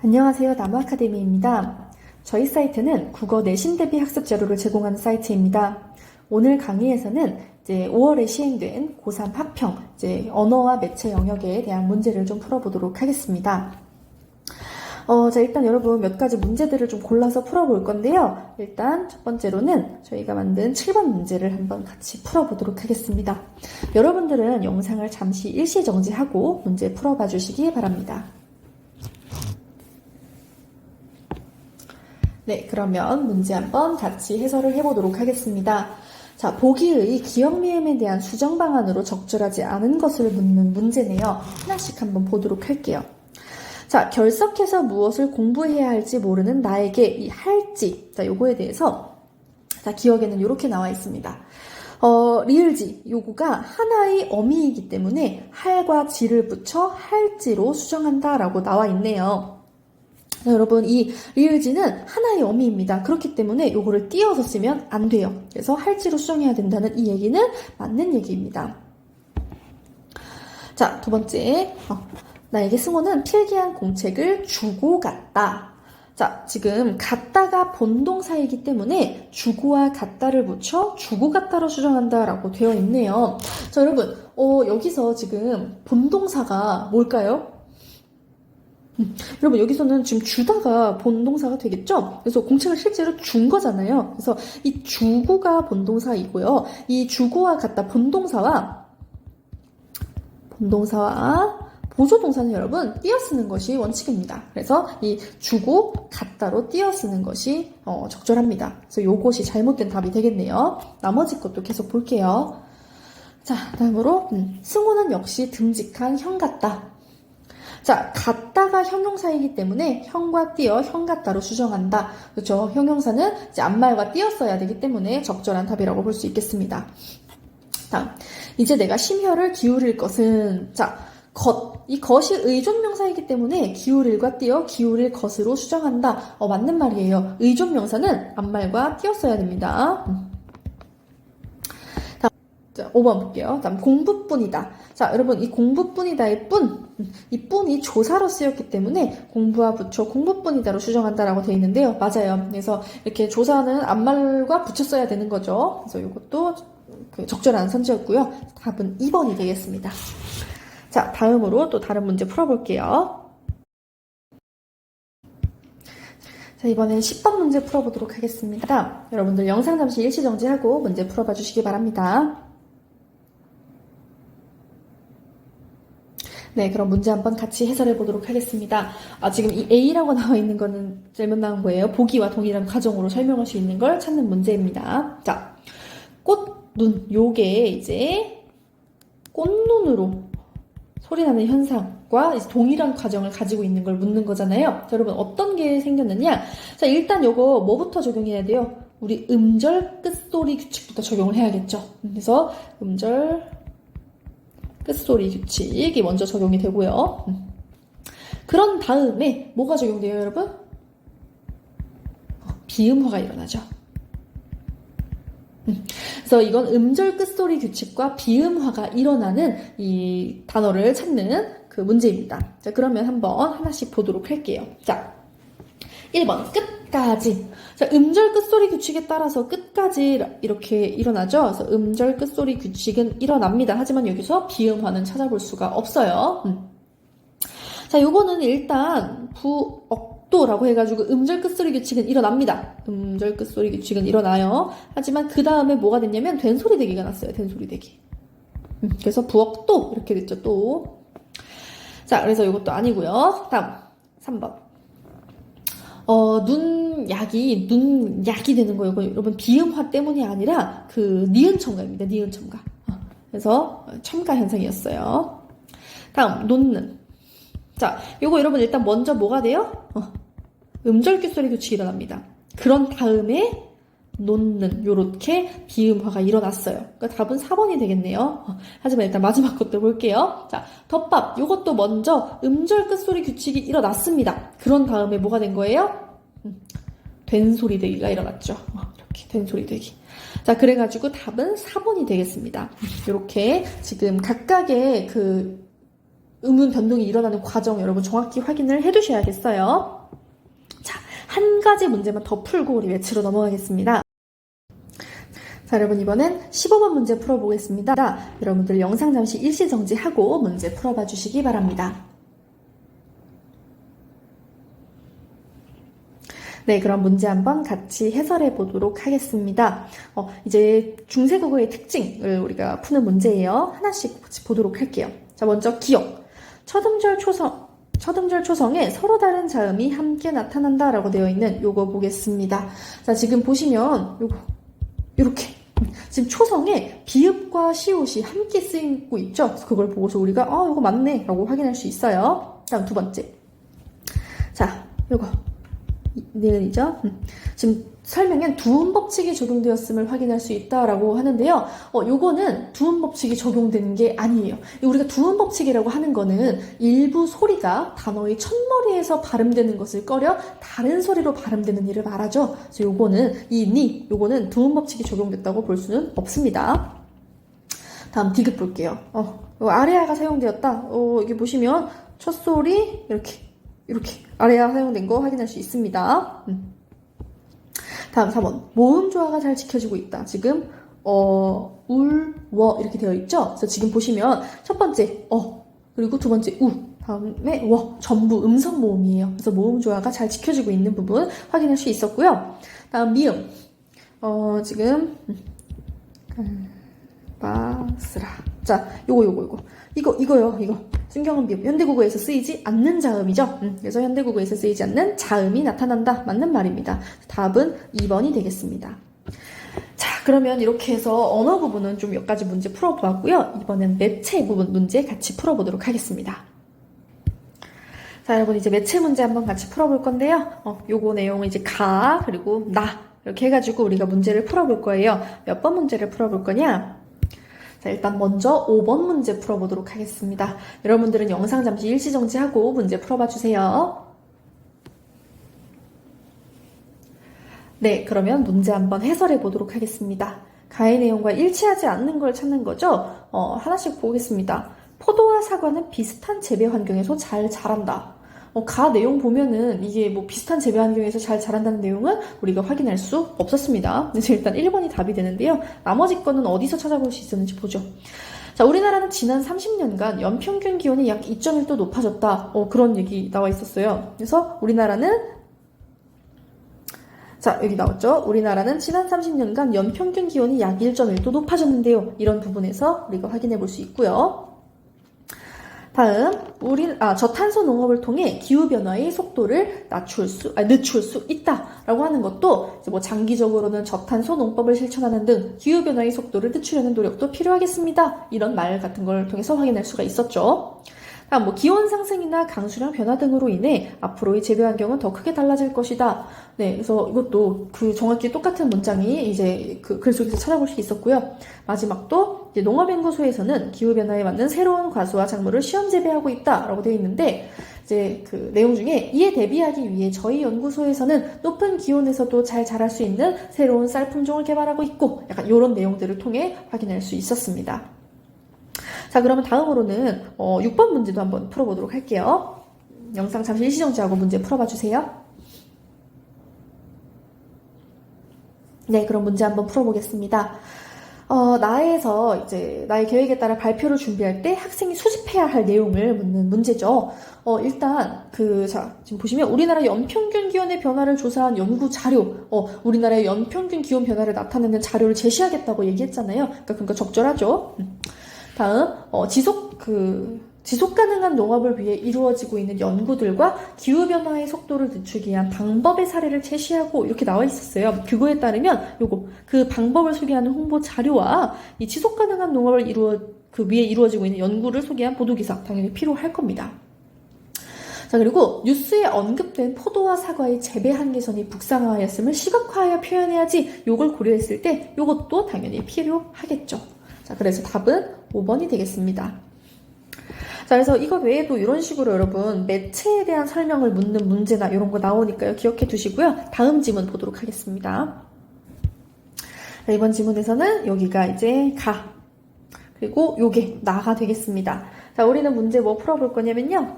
안녕하세요. 나무아카데미입니다. 저희 사이트는 국어 내신 대비 학습 자료를 제공하는 사이트입니다. 오늘 강의에서는 이제 5월에 시행된 고3 합평, 언어와 매체 영역에 대한 문제를 좀 풀어보도록 하겠습니다. 일단 여러분 몇 가지 문제들을 좀 골라서 풀어볼 건데요. 일단 첫 번째로는 저희가 만든 7번 문제를 한번 같이 풀어보도록 하겠습니다. 여러분들은 영상을 잠시 일시 정지하고 문제 풀어봐 주시기 바랍니다. 네, 그러면 문제 한번 같이 해설을 해보도록 하겠습니다. 자, 보기의 기억미음에 대한 수정 방안으로 적절하지 않은 것을 묻는 문제네요. 하나씩 한번 보도록 할게요. 자, 결석해서 무엇을 공부해야 할지 모르는 나에게 이 할지, 자, 요거에 대해서 자, 기억에는 이렇게 나와 있습니다. 리을지, 요거가 하나의 어미이기 때문에 할과 지를 붙여 할지로 수정한다라고 나와 있네요. 자, 여러분 이 리을지는 하나의 어미입니다. 그렇기 때문에 요거를 띄어서 쓰면 안 돼요. 그래서 할지로 수정해야 된다는 이 얘기는 맞는 얘기입니다. 자, 두 번째. 나에게 승호는 필기한 공책을 주고 갔다. 자, 지금 갔다가 본동사이기 때문에 주고와 갔다를 붙여 주고 갔다로 수정한다라고 되어 있네요. 자, 여러분, 여기서 지금 본동사가 뭘까요? 여러분 여기서는 지금 주다가 본동사가 되겠죠? 그래서 공책을 실제로 준 거잖아요. 그래서 이 주고가 본동사이고요. 이 주고와 같다 본동사와 보조동사는 여러분 띄어 쓰는 것이 원칙입니다. 그래서 이 주고 같다로 띄어 쓰는 것이 적절합니다. 그래서 요것이 잘못된 답이 되겠네요. 나머지 것도 계속 볼게요. 자, 다음으로 승호는 역시 듬직한 형 같다. 자, 같다가 형용사이기 때문에 형과 띄어 형 같다로 수정한다. 그렇죠? 형용사는 이제 앞말과 띄어 써야 되기 때문에 적절한 답이라고 볼 수 있겠습니다. 다음, 이제 내가 심혈을 기울일 것은 자, 이 것이 의존명사이기 때문에 기울일과 띄어 기울일 것으로 수정한다. 맞는 말이에요. 의존명사는 앞말과 띄어 써야 됩니다. 자, 5번 볼게요. 다음 공부뿐이다. 자, 여러분 이 공부뿐이다의 이 뿐이 조사로 쓰였기 때문에 공부와 붙여 공부뿐이다로 수정한다라고 되어 있는데요. 맞아요. 그래서 이렇게 조사는 앞말과 붙여 써야 되는 거죠. 그래서 이것도 적절한 선지였고요. 답은 2번이 되겠습니다. 자, 다음으로 또 다른 문제 풀어볼게요. 자, 이번엔 10번 문제 풀어보도록 하겠습니다. 여러분들 영상 잠시 일시 정지하고 문제 풀어봐 주시기 바랍니다. 네, 그럼 문제 한번 같이 해설해 보도록 하겠습니다. 지금 이 A라고 나와 있는 거는 잘못 나온 거예요. 보기와 동일한 가정으로 설명할 수 있는 걸 찾는 문제입니다. 자, 꽃눈, 요게 이제 꽃눈으로 소리나는 현상과 동일한 과정을 가지고 있는 걸 묻는 거잖아요. 자, 여러분 어떤 게 생겼느냐? 자, 일단 요거 뭐부터 적용해야 돼요? 우리 음절 끝소리 규칙부터 적용을 해야겠죠. 그래서 음절 끝소리 규칙이 먼저 적용이 되고요. 그런 다음에 뭐가 적용돼요, 여러분? 비음화가 일어나죠. 그래서 이건 음절 끝소리 규칙과 비음화가 일어나는 이 단어를 찾는 그 문제입니다. 자, 그러면 한번 하나씩 보도록 할게요. 자, 1번 끝까지. 자, 음절 끝소리 규칙에 따라서 끝까지 이렇게 일어나죠. 그래서 음절 끝소리 규칙은 일어납니다. 하지만 여기서 비음화는 찾아볼 수가 없어요. 자, 요거는 일단 부억도라고 해가지고 음절 끝소리 규칙은 일어납니다. 음절 끝소리 규칙은 일어나요. 하지만 그 다음에 뭐가 됐냐면 된소리대기가 났어요. 된소리대기. 그래서 부억도 이렇게 됐죠. 또. 자, 그래서 이것도 아니고요. 다음 3번. 눈약이 되는 거예요. 여러분 비음화 때문이 아니라 그 니은 첨가입니다. 니은 첨가. 그래서 첨가 현상이었어요. 다음 놓는. 자, 요거 여러분 일단 먼저 뭐가 돼요? 음절 끝소리 규칙이 일어납니다. 그런 다음에 놓는 요렇게 비음화가 일어났어요. 그러니까 답은 4번이 되겠네요. 하지만 일단 마지막 것도 볼게요. 자, 덮밥 요것도 먼저 음절 끝소리 규칙이 일어났습니다. 그런 다음에 뭐가 된 거예요? 된소리대기가 일어났죠. 이렇게 된소리대기. 자, 그래가지고 답은 4번이 되겠습니다. 요렇게 지금 각각의 그 음운 변동이 일어나는 과정 여러분 정확히 확인을 해두셔야겠어요. 자, 한 가지 문제만 더 풀고 우리 매치로 넘어가겠습니다. 자, 여러분 이번엔 15번 문제 풀어보겠습니다. 여러분들 영상 잠시 일시 정지하고 문제 풀어봐 주시기 바랍니다. 네, 그럼 문제 한번 같이 해설해 보도록 하겠습니다. 이제 중세국어의 특징을 우리가 푸는 문제예요. 하나씩 같이 보도록 할게요. 자, 먼저 기억. 첫음절 초성에 서로 다른 자음이 함께 나타난다 라고 되어 있는 요거 보겠습니다. 자, 지금 보시면 요거 요렇게 지금 초성에 비읍과 시옷이 함께 쓰이고 있죠. 그걸 보고서 우리가 이거 맞네 라고 확인할 수 있어요. 다음 두 번째. 자, 요거 니은이죠. 지금 설명엔 두음 법칙이 적용되었음을 확인할 수 있다라고 하는데요. 요거는 두음 법칙이 적용되는 게 아니에요. 우리가 두음 법칙이라고 하는 거는 일부 소리가 단어의 첫머리에서 발음되는 것을 꺼려 다른 소리로 발음되는 일을 말하죠. 그래서 요거는 요거는 두음 법칙이 적용됐다고 볼 수는 없습니다. 다음 디귿 볼게요. 아레아가 사용되었다. 이게 보시면 첫 소리 이렇게 아래아 사용된 거 확인할 수 있습니다. 다음 4번. 모음 조화가 잘 지켜지고 있다. 지금 울, 워 이렇게 되어 있죠? 그래서 지금 보시면 첫 번째 그리고 두 번째 우, 다음에 워 전부 음성 모음이에요. 그래서 모음 조화가 잘 지켜지고 있는 부분 확인할 수 있었고요. 다음 미음. 지금 바스라. 자, 이거요. 순경은 비읍. 현대국어에서 쓰이지 않는 자음이죠. 그래서 현대국어에서 쓰이지 않는 자음이 나타난다. 맞는 말입니다. 답은 2번이 되겠습니다. 자, 그러면 이렇게 해서 언어 부분은 좀 몇 가지 문제 풀어보았고요. 이번엔 매체 부분 문제 같이 풀어보도록 하겠습니다. 자, 여러분 이제 매체 문제 한번 같이 풀어볼 건데요. 요거 내용은 이제 가, 그리고 나 이렇게 해가지고 우리가 문제를 풀어볼 거예요. 몇 번 문제를 풀어볼 거냐? 자, 일단 먼저 5번 문제 풀어보도록 하겠습니다. 여러분들은 영상 잠시 일시정지하고 문제 풀어봐 주세요. 네, 그러면 문제 한번 해설해 보도록 하겠습니다. 가의 내용과 일치하지 않는 걸 찾는 거죠? 하나씩 보겠습니다. 포도와 사과는 비슷한 재배 환경에서 잘 자란다. 가 내용 보면은 이게 뭐 비슷한 재배 환경에서 잘 자란다는 내용은 우리가 확인할 수 없었습니다. 그래서 일단 1번이 답이 되는데요. 나머지 거는 어디서 찾아볼 수 있었는지 보죠. 자, 우리나라는 지난 30년간 연평균 기온이 약 2.1도 높아졌다. 그런 얘기 나와 있었어요. 그래서 자, 여기 나왔죠? 우리나라는 지난 30년간 연평균 기온이 약 1.1도 높아졌는데요. 이런 부분에서 우리가 확인해 볼 수 있고요. 다음, 저탄소 농업을 통해 기후변화의 속도를 늦출 수 있다라고 하는 것도, 이제 뭐 장기적으로는 저탄소 농법을 실천하는 등 기후변화의 속도를 늦추려는 노력도 필요하겠습니다. 이런 말 같은 걸 통해서 확인할 수가 있었죠. 다음, 기온 상승이나 강수량 변화 등으로 인해 앞으로의 재배 환경은 더 크게 달라질 것이다. 네, 그래서 이것도 정확히 똑같은 문장이 이제 글 속에서 찾아볼 수 있었고요. 마지막도 이제 농업연구소에서는 기후변화에 맞는 새로운 과수와 작물을 시험 재배하고 있다라고 되어 있는데, 이제 내용 중에 이에 대비하기 위해 저희 연구소에서는 높은 기온에서도 잘 자랄 수 있는 새로운 쌀 품종을 개발하고 있고, 약간 이런 내용들을 통해 확인할 수 있었습니다. 자, 그러면 다음으로는 6번 문제도 한번 풀어보도록 할게요. 영상 잠시 일시정지하고 문제 풀어봐 주세요. 네, 그럼 문제 한번 풀어보겠습니다. 나에서 이제 나의 계획에 따라 발표를 준비할 때 학생이 수집해야 할 내용을 묻는 문제죠. 일단 지금 보시면 우리나라 연평균 기온의 변화를 조사한 연구 자료, 우리나라의 연평균 기온 변화를 나타내는 자료를 제시하겠다고 얘기했잖아요. 그러니까 적절하죠. 다음, 지속 가능한 농업을 위해 이루어지고 있는 연구들과 기후변화의 속도를 늦추기 위한 방법의 사례를 제시하고 이렇게 나와 있었어요. 그거에 따르면 그 방법을 소개하는 홍보 자료와 이 지속 가능한 농업을 위해 이루어지고 있는 연구를 소개한 보도기사 당연히 필요할 겁니다. 자, 그리고 뉴스에 언급된 포도와 사과의 재배 한계선이 북상하였음을 시각화하여 표현해야지 요걸 고려했을 때 요것도 당연히 필요하겠죠. 자, 그래서 답은 5번이 되겠습니다. 자, 그래서 이거 외에도 이런 식으로 여러분 매체에 대한 설명을 묻는 문제나 이런 거 나오니까요. 기억해 두시고요. 다음 지문 보도록 하겠습니다. 자, 이번 지문에서는 여기가 이제 가, 그리고 요게 나가 되겠습니다. 자, 우리는 문제 뭐 풀어볼 거냐면요.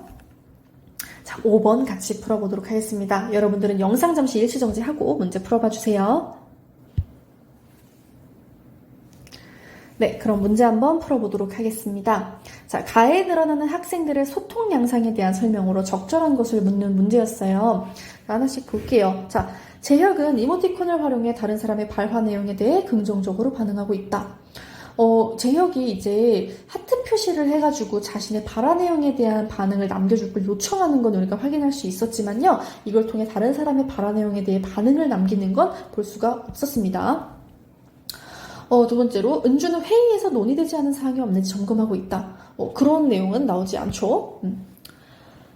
자, 5번 같이 풀어보도록 하겠습니다. 여러분들은 영상 잠시 일시정지하고 문제 풀어봐 주세요. 네, 그럼 문제 한번 풀어보도록 하겠습니다. 자, 가에 늘어나는 학생들의 소통 양상에 대한 설명으로 적절한 것을 묻는 문제였어요. 하나씩 볼게요. 자, 재혁은 이모티콘을 활용해 다른 사람의 발화 내용에 대해 긍정적으로 반응하고 있다. 재혁이 이제 하트 표시를 해가지고 자신의 발화 내용에 대한 반응을 남겨줄 걸 요청하는 건 우리가 확인할 수 있었지만요. 이걸 통해 다른 사람의 발화 내용에 대해 반응을 남기는 건 볼 수가 없었습니다. 두 번째로, 은주는 회의에서 논의되지 않은 사항이 없는지 점검하고 있다. 그런 내용은 나오지 않죠.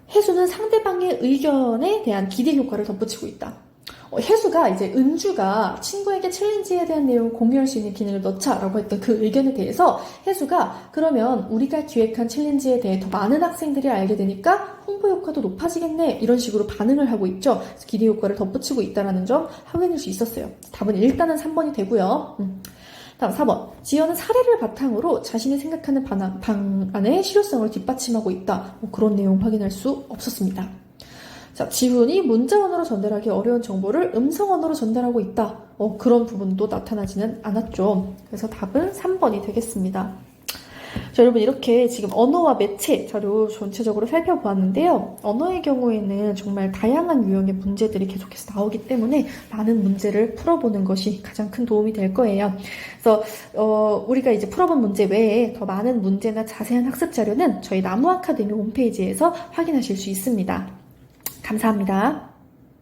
혜수는 상대방의 의견에 대한 기대 효과를 덧붙이고 있다. 혜수가 이제 은주가 친구에게 챌린지에 대한 내용을 공유할 수 있는 기능을 넣자라고 했던 그 의견에 대해서 혜수가 그러면 우리가 기획한 챌린지에 대해 더 많은 학생들이 알게 되니까 홍보 효과도 높아지겠네 이런 식으로 반응을 하고 있죠. 그래서 기대 효과를 덧붙이고 있다는 점 확인할 수 있었어요. 답은 일단은 3번이 되고요. 다음 4번. 지연은 사례를 바탕으로 자신이 생각하는 방안의 실효성을 뒷받침하고 있다. 그런 내용 확인할 수 없었습니다. 자, 지훈이 문자원어로 전달하기 어려운 정보를 음성언어로 전달하고 있다. 그런 부분도 나타나지는 않았죠. 그래서 답은 3번이 되겠습니다. 자, 여러분 이렇게 지금 언어와 매체 자료 전체적으로 살펴보았는데요. 언어의 경우에는 정말 다양한 유형의 문제들이 계속해서 나오기 때문에 많은 문제를 풀어보는 것이 가장 큰 도움이 될 거예요. 그래서 우리가 이제 풀어본 문제 외에 더 많은 문제나 자세한 학습 자료는 저희 나무 아카데미 홈페이지에서 확인하실 수 있습니다. 감사합니다.